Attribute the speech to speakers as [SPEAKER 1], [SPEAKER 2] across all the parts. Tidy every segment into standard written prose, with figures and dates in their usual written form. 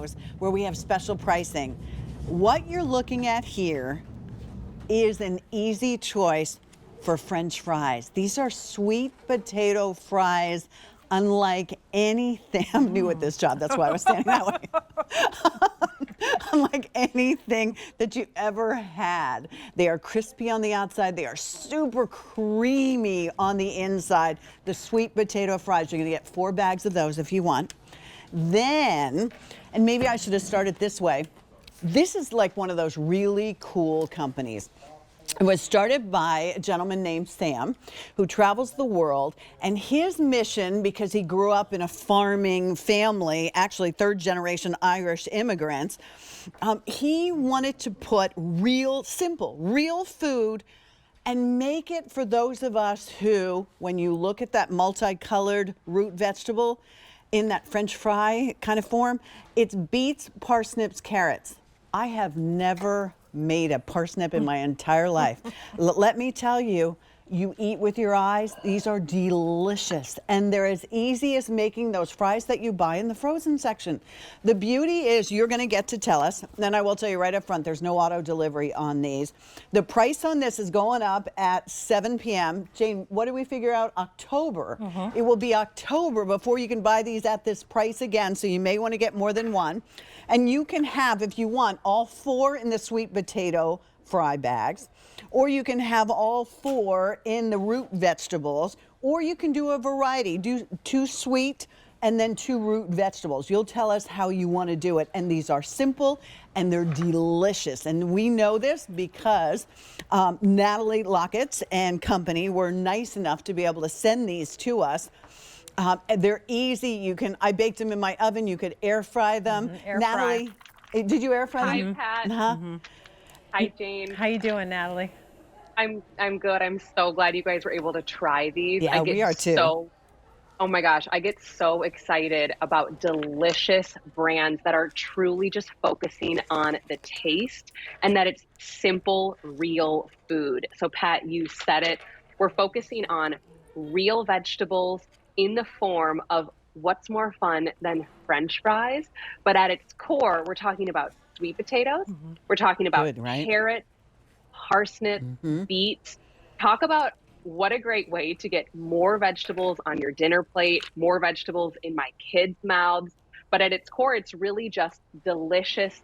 [SPEAKER 1] those where we have special pricing. What you're looking at here is an easy choice for French fries. These are sweet potato fries, unlike anything. I'm new at this job, that's why I was standing that way. Unlike anything that you ever had. They are crispy on the outside. They are super creamy on the inside. The sweet potato fries, you're gonna get 4 bags of those if you want. Then, and maybe I should have started this way, this is like one of those really cool companies. It was started by a gentleman named Sam, who travels the world, and his mission, because he grew up in a farming family, actually 3rd generation Irish immigrants, he wanted to put real, simple, real food and make it for those of us who, when you look at that multicolored root vegetable in that French fry kind of form, it's beets, parsnips, carrots. I have never made a parsnip in my entire life. Let me tell you, you eat with your eyes. These are delicious, and they're as easy as making those fries that you buy in the frozen section. The beauty is you're going to get to tell us, and I will tell you right up front, there's no auto delivery on these. The price on this is going up at 7 p.m. Jane, what did we figure out? October. It will be October before you can buy these at this price again, so you may want to get more than one. And you can have, if you want, all 4 in the sweet potato fry bags, or you can have all 4 in the root vegetables, or you can do a variety, do 2 sweet and then 2 root vegetables. You'll tell us how you want to do it, and these are simple and they're delicious. And we know this because Natalie Lockett's and company were nice enough to be able to send these to us. They're easy. You can, I baked them in my oven. You could air fry them.
[SPEAKER 2] Air
[SPEAKER 1] Natalie, did you air fry them?
[SPEAKER 3] Hi, Pat. Hi, Jane.
[SPEAKER 2] How you doing, Natalie?
[SPEAKER 3] I'm good. I'm so glad you guys were able to try these.
[SPEAKER 1] Yeah, we are too.
[SPEAKER 3] Oh my gosh, I get so excited about delicious brands that are truly just focusing on the taste and that it's simple, real food. So Pat, you said it. We're focusing on real vegetables in the form of what's more fun than French fries. But at its core, we're talking about sweet potatoes. We're talking about carrot, parsnip, beets. Talk about what a great way to get more vegetables on your dinner plate, more vegetables in my kids' mouths. But at its core, it's really just delicious,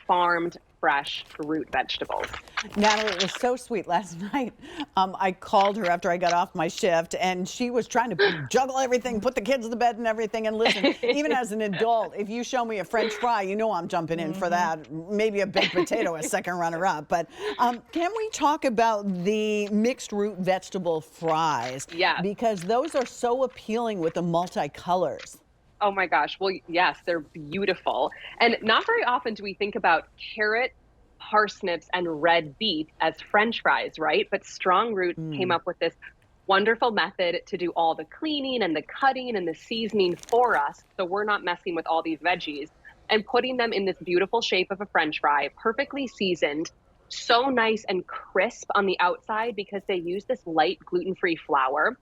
[SPEAKER 3] farmed, fresh root vegetables.
[SPEAKER 1] Natalie, it was so sweet last night. I called her after I got off my shift, and she was trying to juggle everything, put the kids to bed and everything. And listen, even as an adult, if you show me a French fry, you know I'm jumping in for that. Maybe a baked potato, a second runner-up. But can we talk about the mixed root vegetable fries?
[SPEAKER 3] Yeah.
[SPEAKER 1] Because those are so appealing with the multicolors.
[SPEAKER 3] Oh my gosh. Well, yes, they're beautiful. And not very often do we think about carrot, parsnips, and red beets as French fries, right? But Strong Roots came up with this wonderful method to do all the cleaning and the cutting and the seasoning for us, so we're not messing with all these veggies, and putting them in this beautiful shape of a French fry, perfectly seasoned, so nice and crisp on the outside because they use this light gluten-free flour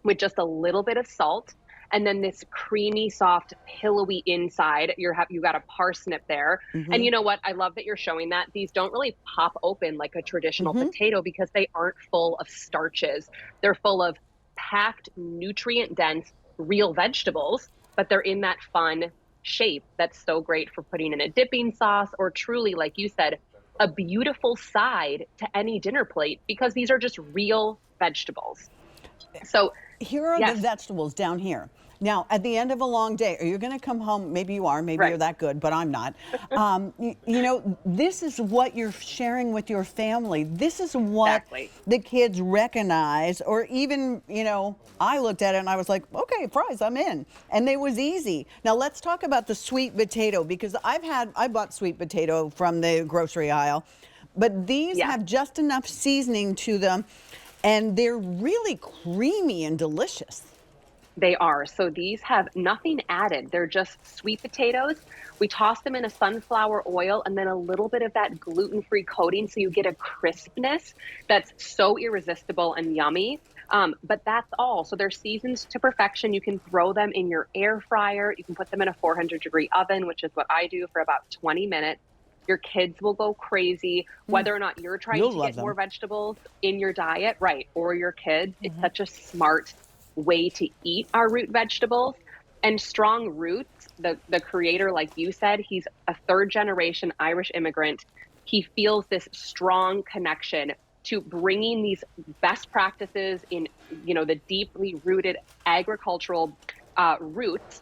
[SPEAKER 3] with just a little bit of salt. And then this creamy, soft, pillowy inside. You got a parsnip there. And you know what? I love that you're showing that. These don't really pop open like a traditional potato because they aren't full of starches. They're full of packed, nutrient-dense, real vegetables, but they're in that fun shape that's so great for putting in a dipping sauce or truly, like you said, a beautiful side to any dinner plate because these are just real vegetables. So
[SPEAKER 1] here are the vegetables down here. Now, at the end of a long day, are you going to come home? Maybe you are. Maybe you're that good, but I'm not. You know, this is what you're sharing with your family. This is what the kids recognize. Or even, you know, I looked at it and I was like, okay, fries, I'm in. And it was easy. Now, let's talk about the sweet potato because I bought sweet potato from the grocery aisle. But these have just enough seasoning to them. And they're really creamy and delicious.
[SPEAKER 3] They are. So these have nothing added. They're just sweet potatoes. We toss them in a sunflower oil and then a little bit of that gluten-free coating so you get a crispness that's so irresistible and yummy. But that's all. So they're seasoned to perfection. You can throw them in your air fryer. You can put them in a 400-degree oven, which is what I do, for about 20 minutes. Your kids will go crazy, whether or not you're trying
[SPEAKER 1] You'll
[SPEAKER 3] to
[SPEAKER 1] love
[SPEAKER 3] get more
[SPEAKER 1] them.
[SPEAKER 3] vegetables in your diet, right? Or your kids. It's such a smart way to eat our root vegetables. And Strong Roots, the creator, like you said, he's a third generation Irish immigrant. He feels this strong connection to bringing these best practices in, the deeply rooted agricultural roots,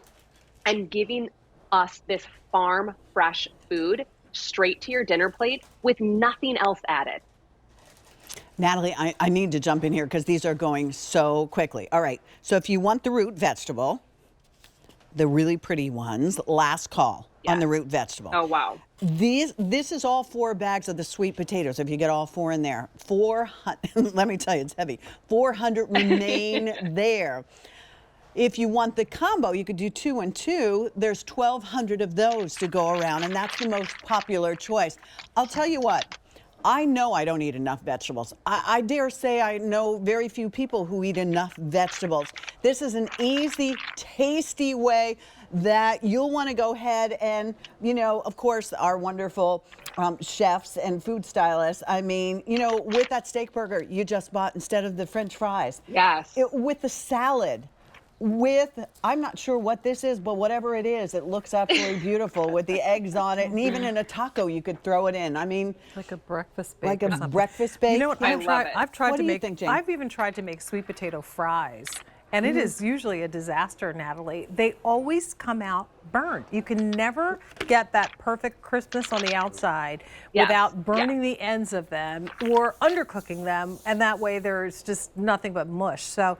[SPEAKER 3] and giving us this farm fresh food straight to your dinner plate with nothing else added.
[SPEAKER 1] Natalie, I need to jump in here because these are going so quickly. All right. So if you want the root vegetable, the really pretty ones, last call on the
[SPEAKER 3] Yes.
[SPEAKER 1] root vegetable.
[SPEAKER 3] Oh, wow.
[SPEAKER 1] This is all 4 bags of the sweet potatoes. If you get all 4 in there, 400. Let me tell you, it's heavy. 400 remain there. If you want the combo, you could do 2 and 2. There's 1,200 of those to go around, and that's the most popular choice. I'll tell you what. I know I don't eat enough vegetables. I dare say I know very few people who eat enough vegetables. This is an easy, tasty way that you'll want to go ahead and, of course, our wonderful chefs and food stylists. I mean, with that steak burger you just bought instead of the French fries.
[SPEAKER 3] Yes.
[SPEAKER 1] With the salad. I'm not sure what this is, but whatever it is, it looks absolutely beautiful with the eggs on it. And even in a taco, you could throw it in. I mean,
[SPEAKER 2] like a breakfast bake.
[SPEAKER 1] like
[SPEAKER 2] or
[SPEAKER 1] a
[SPEAKER 2] something.
[SPEAKER 1] breakfast bake.
[SPEAKER 2] You know what?
[SPEAKER 3] I love it.
[SPEAKER 2] I've tried
[SPEAKER 1] What
[SPEAKER 2] to
[SPEAKER 1] do you
[SPEAKER 2] make.
[SPEAKER 1] think, Jane?
[SPEAKER 2] I've even tried to make sweet potato fries, and it is usually a disaster, Natalie. They always come out burnt. You can never get that perfect crispness on the outside
[SPEAKER 3] Yes.
[SPEAKER 2] without burning the ends of them or undercooking them, and that way there's just nothing but mush. So,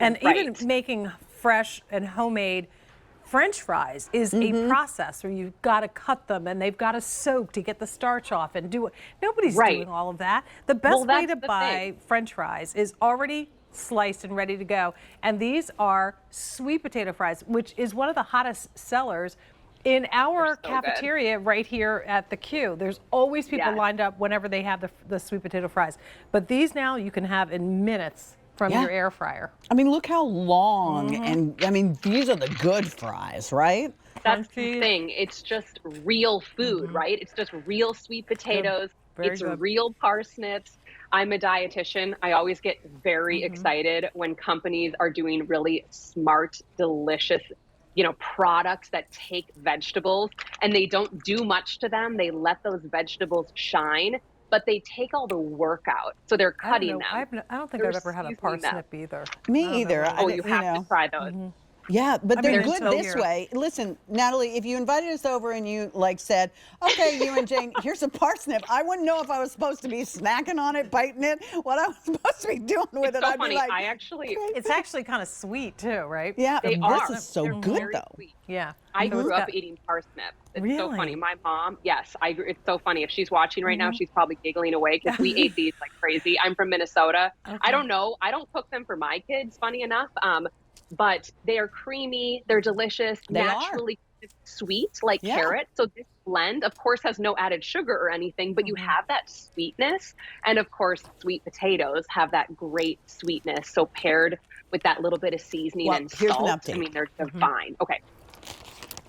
[SPEAKER 2] and even
[SPEAKER 3] Right.
[SPEAKER 2] making fresh and homemade French fries is a process where you've got to cut them and they've got to soak to get the starch off and do it. Nobody's
[SPEAKER 3] Right.
[SPEAKER 2] doing all of that. The best
[SPEAKER 3] Well,
[SPEAKER 2] way
[SPEAKER 3] that's
[SPEAKER 2] to
[SPEAKER 3] the
[SPEAKER 2] buy
[SPEAKER 3] thing.
[SPEAKER 2] French fries is already sliced and ready to go. And these are sweet potato fries, which is one of the hottest sellers in our
[SPEAKER 3] so good.
[SPEAKER 2] cafeteria right here at the Q. There's always people
[SPEAKER 3] Yes.
[SPEAKER 2] lined up whenever they have the sweet potato fries. But these now you can have in minutes from
[SPEAKER 1] Yeah.
[SPEAKER 2] your air fryer.
[SPEAKER 1] I mean, look how long, and I mean, these are the good fries, right?
[SPEAKER 3] That's the
[SPEAKER 2] Crunchy.
[SPEAKER 3] thing. It's just real food, right? It's just real sweet potatoes.
[SPEAKER 2] Very
[SPEAKER 3] It's
[SPEAKER 2] good.
[SPEAKER 3] real parsnips. I'm a dietitian. I always get very excited when companies are doing really smart, delicious, products that take vegetables and they don't do much to them. They let those vegetables shine, but they take all the work out. So they're
[SPEAKER 2] I don't
[SPEAKER 3] cutting
[SPEAKER 2] know.
[SPEAKER 3] them.
[SPEAKER 2] I don't think
[SPEAKER 3] They're
[SPEAKER 2] I've ever had a
[SPEAKER 3] seasoning them.
[SPEAKER 2] parsnip either. I
[SPEAKER 1] Me
[SPEAKER 2] don't know
[SPEAKER 1] either.
[SPEAKER 2] what it
[SPEAKER 3] Oh,
[SPEAKER 2] is.
[SPEAKER 3] you have to try those.
[SPEAKER 1] Yeah, but
[SPEAKER 2] I
[SPEAKER 1] they're
[SPEAKER 2] mean,
[SPEAKER 1] good
[SPEAKER 2] they're
[SPEAKER 1] this
[SPEAKER 2] so
[SPEAKER 1] way. Listen, Natalie, if you invited us over and you said, okay, you and Jane, here's a parsnip, I wouldn't know if I was supposed to be snacking on it, biting it, what I was supposed to be doing with it.
[SPEAKER 3] So
[SPEAKER 1] I'd
[SPEAKER 3] funny.
[SPEAKER 1] be like,
[SPEAKER 3] I actually,
[SPEAKER 2] It's actually kind of sweet too, right?
[SPEAKER 1] yeah,
[SPEAKER 3] they
[SPEAKER 1] this
[SPEAKER 3] are.
[SPEAKER 1] is so
[SPEAKER 3] They're
[SPEAKER 1] good
[SPEAKER 3] very
[SPEAKER 1] though.
[SPEAKER 3] sweet.
[SPEAKER 2] Yeah.
[SPEAKER 3] I
[SPEAKER 2] So it's
[SPEAKER 3] grew up
[SPEAKER 2] got-
[SPEAKER 3] eating parsnips. It's so
[SPEAKER 2] Really?
[SPEAKER 3] funny. My mom, yes, it's so funny. If she's watching right now, she's probably giggling away because we ate these like crazy. I'm from Minnesota. I don't know. I don't cook them for my kids, funny enough. But they are creamy. They're delicious,
[SPEAKER 1] They are.
[SPEAKER 3] naturally sweet, like
[SPEAKER 1] Yeah.
[SPEAKER 3] carrot. So this blend, of course, has no added sugar or anything, but you have that sweetness. And of course, sweet potatoes have that great sweetness. So paired with that little bit of seasoning
[SPEAKER 1] Well,
[SPEAKER 3] and
[SPEAKER 1] here's an
[SPEAKER 3] salt,
[SPEAKER 1] update.
[SPEAKER 3] I mean, they're divine. Okay.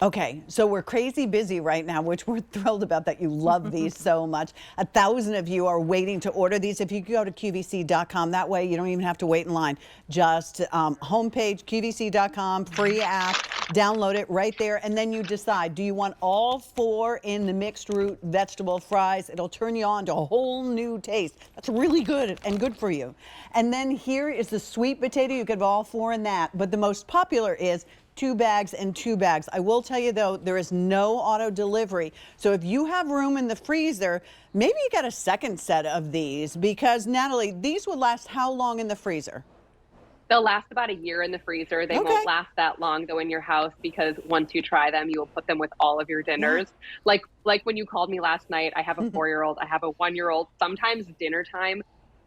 [SPEAKER 1] Okay, so we're crazy busy right now, which we're thrilled about that you love these so much. 1,000 of you are waiting to order these. If you go to QVC.com, that way you don't even have to wait in line. Just homepage, QVC.com, free app, download it right there, and then you decide, do you want all 4 in the mixed root vegetable fries? It'll turn you on to a whole new taste. That's really good and good for you. And then here is the sweet potato. You could have all 4 in that, but the most popular is 2 bags and 2 bags. I will tell you though, there is no auto delivery. So if you have room in the freezer, maybe you get a second set of these because Natalie, these would last how long in the freezer?
[SPEAKER 3] They'll last about a year in the freezer. They
[SPEAKER 1] Okay.
[SPEAKER 3] won't last that long though in your house because once you try them, you will put them with all of your dinners. Like when you called me last night, I have a 4-year-old, I have a 1-year-old. Sometimes dinner time,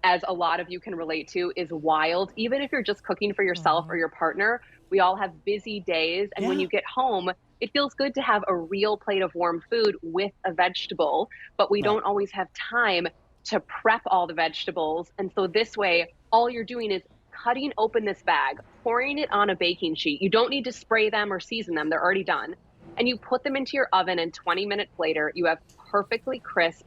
[SPEAKER 3] as a lot of you can relate to, is wild. Even if you're just cooking for yourself or your partner, we all have busy days. And when
[SPEAKER 1] Yeah.
[SPEAKER 3] you get home, it feels good to have a real plate of warm food with a vegetable, but we don't always have time to prep all the vegetables. And so this way, all you're doing is cutting open this bag, pouring it on a baking sheet. You don't need to spray them or season them, they're already done. And you put them into your oven, and 20 minutes later, you have perfectly crisp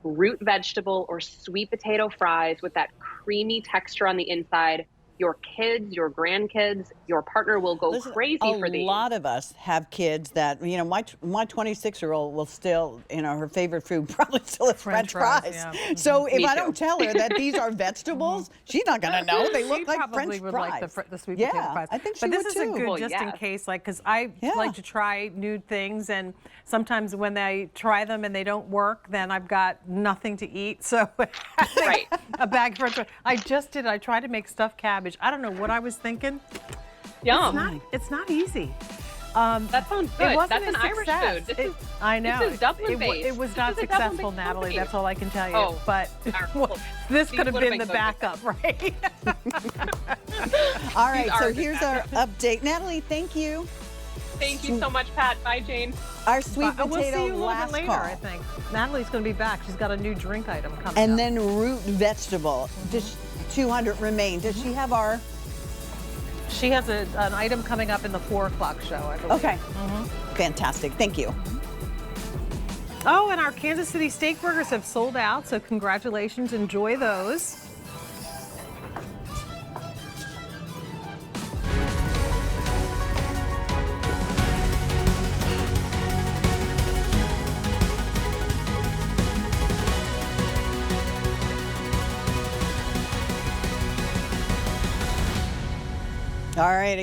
[SPEAKER 3] root vegetable or sweet potato fries with that creamy texture on the inside. Your kids, your grandkids, your partner will go
[SPEAKER 1] Listen,
[SPEAKER 3] crazy for these.
[SPEAKER 1] A lot of us have kids that, you know, my 26-year-old will still, you know, her favorite food probably still is French fries.
[SPEAKER 2] Yeah.
[SPEAKER 1] So if
[SPEAKER 3] Me
[SPEAKER 1] I
[SPEAKER 3] too.
[SPEAKER 1] don't tell her that these are vegetables, she's not going to know. They look
[SPEAKER 2] She
[SPEAKER 1] like
[SPEAKER 2] probably
[SPEAKER 1] French
[SPEAKER 2] would
[SPEAKER 1] fries.
[SPEAKER 2] like the sweet potato
[SPEAKER 1] Yeah,
[SPEAKER 2] fries.
[SPEAKER 1] I think she
[SPEAKER 2] but this
[SPEAKER 1] would
[SPEAKER 2] is a
[SPEAKER 1] too.
[SPEAKER 2] good
[SPEAKER 3] Well,
[SPEAKER 2] just in
[SPEAKER 3] yes.
[SPEAKER 2] case, like, because I
[SPEAKER 1] Yeah.
[SPEAKER 2] like to try new things, and sometimes when I try them and they don't work, then I've got nothing to eat. So
[SPEAKER 3] Right.
[SPEAKER 2] a bag of French fries. I tried to make stuffed cabbage. I don't know what I was thinking.
[SPEAKER 3] Yum.
[SPEAKER 2] It's not easy.
[SPEAKER 3] That sounds good.
[SPEAKER 2] It wasn't
[SPEAKER 3] That's an
[SPEAKER 2] a
[SPEAKER 3] Irish
[SPEAKER 2] success.
[SPEAKER 3] food. This is
[SPEAKER 2] I know.
[SPEAKER 3] This is Dublin
[SPEAKER 2] it
[SPEAKER 3] based.
[SPEAKER 2] was
[SPEAKER 3] This
[SPEAKER 2] not
[SPEAKER 3] is a
[SPEAKER 2] successful,
[SPEAKER 3] Dublin-based
[SPEAKER 2] Natalie.
[SPEAKER 3] company.
[SPEAKER 2] That's all I can tell you.
[SPEAKER 3] Oh,
[SPEAKER 2] but
[SPEAKER 3] well,
[SPEAKER 2] this
[SPEAKER 3] these
[SPEAKER 2] could have
[SPEAKER 3] would've
[SPEAKER 2] been the
[SPEAKER 3] been good.
[SPEAKER 2] backup, right?
[SPEAKER 1] All right,
[SPEAKER 3] These
[SPEAKER 1] so
[SPEAKER 3] are good
[SPEAKER 1] here's our update. Natalie, thank you.
[SPEAKER 3] Thank you so much, Pat. Bye, Jane.
[SPEAKER 1] Our sweet
[SPEAKER 2] We'll see
[SPEAKER 1] potato
[SPEAKER 2] you a little
[SPEAKER 1] last
[SPEAKER 2] bit later,
[SPEAKER 1] call.
[SPEAKER 2] I think. Natalie's going to be back. She's got a new drink item coming
[SPEAKER 1] And
[SPEAKER 2] up.
[SPEAKER 1] then root vegetable. Just 200 remain. Does she have our?
[SPEAKER 2] She has an item coming up in the 4 o'clock show, I believe.
[SPEAKER 1] Okay. Fantastic. Thank you.
[SPEAKER 2] Oh, and our Kansas City steak burgers have sold out, so congratulations. Enjoy those.
[SPEAKER 1] All right.